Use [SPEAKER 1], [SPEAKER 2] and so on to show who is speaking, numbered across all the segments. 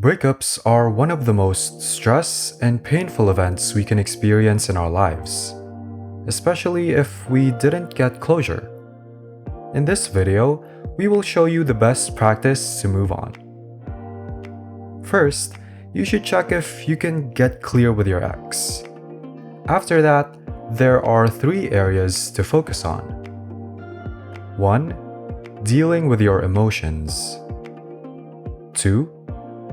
[SPEAKER 1] Breakups are one of the most stress and painful events we can experience in our lives, especially if we didn't get closure. In this video, we will show you the best practice to move on. First, you should check if you can get clear with your ex. After that, there are 3 areas to focus on. 1. Dealing with your emotions. 2.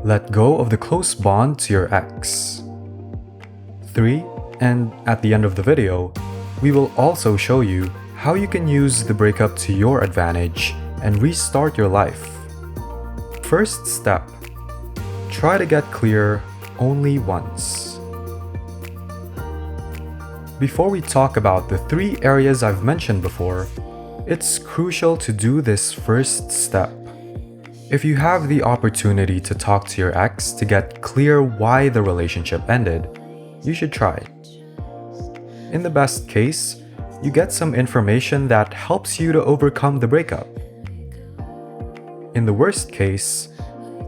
[SPEAKER 1] Let go of the close bond to your ex. 3. And at the end of the video, we will also show you how you can use the breakup to your advantage and restart your life. First step. Try to get clear only once. Before we talk about the 3 areas I've mentioned before, it's crucial to do this first step. If you have the opportunity to talk to your ex to get clear why the relationship ended, you should try. In the best case, you get some information that helps you to overcome the breakup. In the worst case,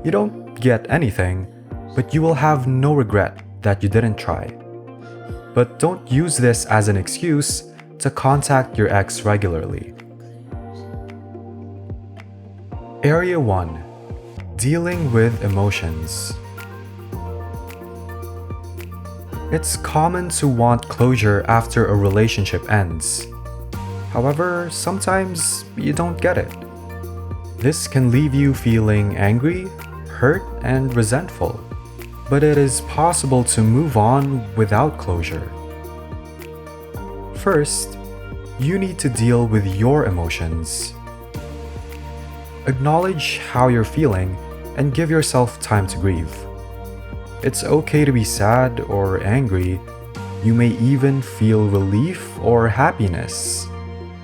[SPEAKER 1] you don't get anything, but you will have no regret that you didn't try. But don't use this as an excuse to contact your ex regularly. Area 1. Dealing with emotions. It's common to want closure after a relationship ends. However, sometimes you don't get it. This can leave you feeling angry, hurt, and resentful. But it is possible to move on without closure. First, you need to deal with your emotions. Acknowledge how you're feeling and give yourself time to grieve. It's okay to be sad or angry. You may even feel relief or happiness.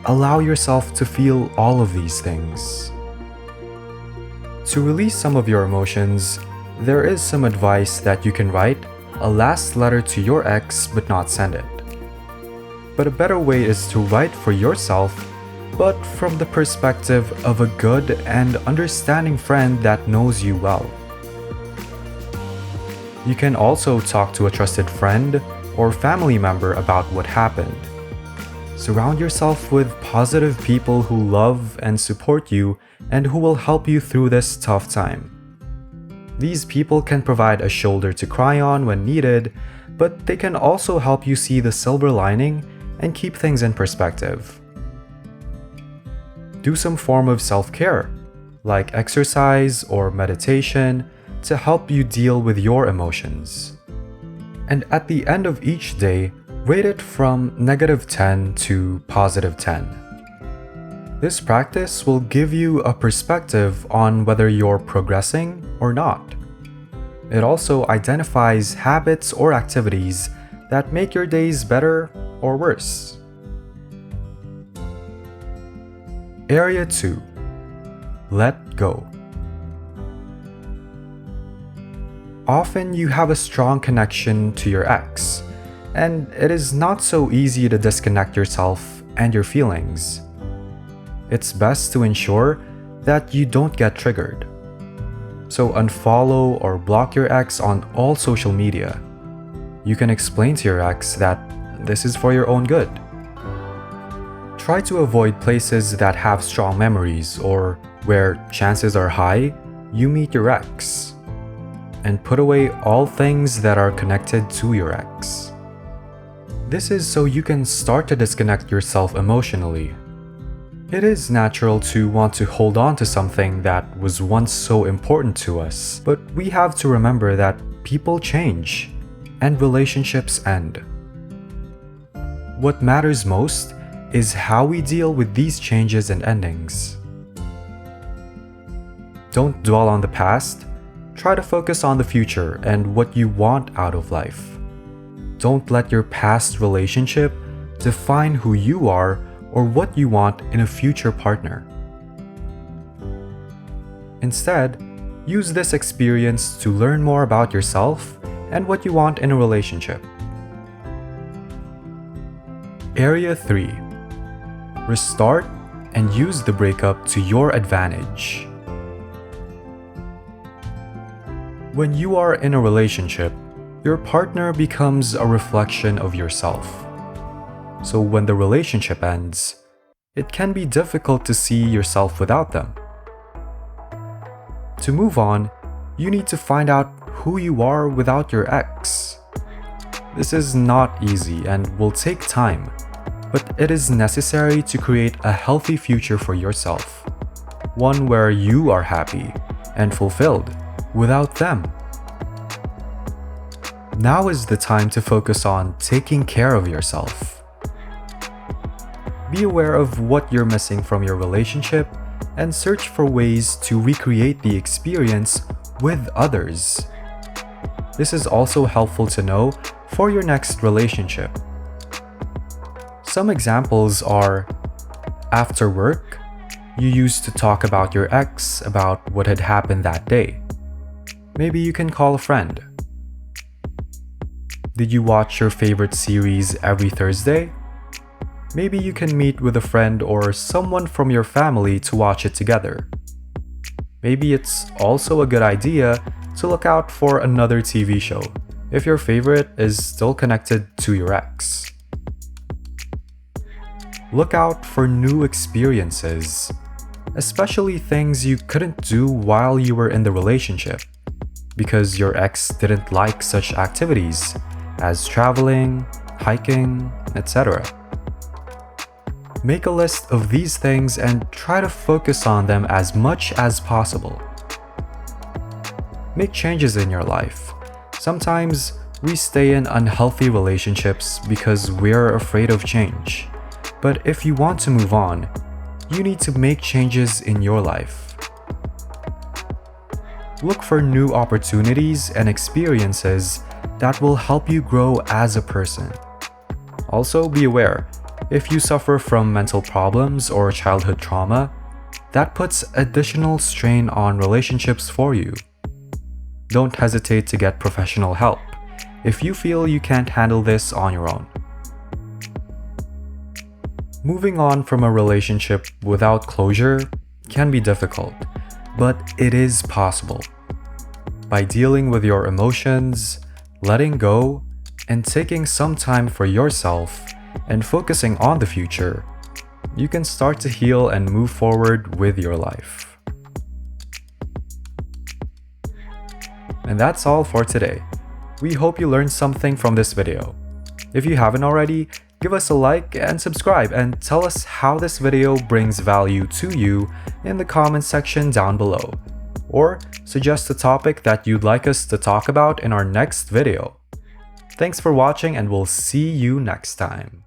[SPEAKER 1] Allow yourself to feel all of these things. To release some of your emotions, there is some advice that you can write a last letter to your ex but not send it. But a better way is to write for yourself, but from the perspective of a good and understanding friend that knows you well. You can also talk to a trusted friend or family member about what happened. Surround yourself with positive people who love and support you and who will help you through this tough time. These people can provide a shoulder to cry on when needed, but they can also help you see the silver lining and keep things in perspective. Do some form of self-care, like exercise or meditation, to help you deal with your emotions. And at the end of each day, rate it from -10 to +10. This practice will give you a perspective on whether you're progressing or not. It also identifies habits or activities that make your days better or worse. Area 2. Let go. Often you have a strong connection to your ex, and it is not so easy to disconnect yourself and your feelings. It's best to ensure that you don't get triggered. So unfollow or block your ex on all social media. You can explain to your ex that this is for your own good. Try to avoid places that have strong memories or where chances are high you meet your ex. And put away all things that are connected to your ex. This is so you can start to disconnect yourself emotionally. It is natural to want to hold on to something that was once so important to us, but we have to remember that people change and relationships end. What matters most is how we deal with these changes and endings. Don't dwell on the past. Try to focus on the future and what you want out of life. Don't let your past relationship define who you are or what you want in a future partner. Instead, use this experience to learn more about yourself and what you want in a relationship. Area 3. Restart and use the breakup to your advantage. When you are in a relationship, your partner becomes a reflection of yourself. So when the relationship ends, it can be difficult to see yourself without them. To move on, you need to find out who you are without your ex. This is not easy and will take time, but it is necessary to create a healthy future for yourself. One where you are happy and fulfilled without them. Now is the time to focus on taking care of yourself. Be aware of what you're missing from your relationship and search for ways to recreate the experience with others. This is also helpful to know for your next relationship. Some examples are: after work, you used to talk about your ex, about what had happened that day. Maybe you can call a friend. Did you watch your favorite series every Thursday? Maybe you can meet with a friend or someone from your family to watch it together. Maybe it's also a good idea to look out for another TV show if your favorite is still connected to your ex. Look out for new experiences, especially things you couldn't do while you were in the relationship, because your ex didn't like such activities as traveling, hiking, etc. Make a list of these things and try to focus on them as much as possible. Make changes in your life. Sometimes we stay in unhealthy relationships because we're afraid of change. But if you want to move on, you need to make changes in your life. Look for new opportunities and experiences that will help you grow as a person. Also, be aware, if you suffer from mental problems or childhood trauma, that puts additional strain on relationships for you. Don't hesitate to get professional help if you feel you can't handle this on your own. Moving on from a relationship without closure can be difficult, but it is possible. By dealing with your emotions, letting go, and taking some time for yourself, and focusing on the future, you can start to heal and move forward with your life. And that's all for today. We hope you learned something from this video. If you haven't already, give us a like and subscribe, and tell us how this video brings value to you in the comment section down below. Or suggest a topic that you'd like us to talk about in our next video. Thanks for watching, and we'll see you next time.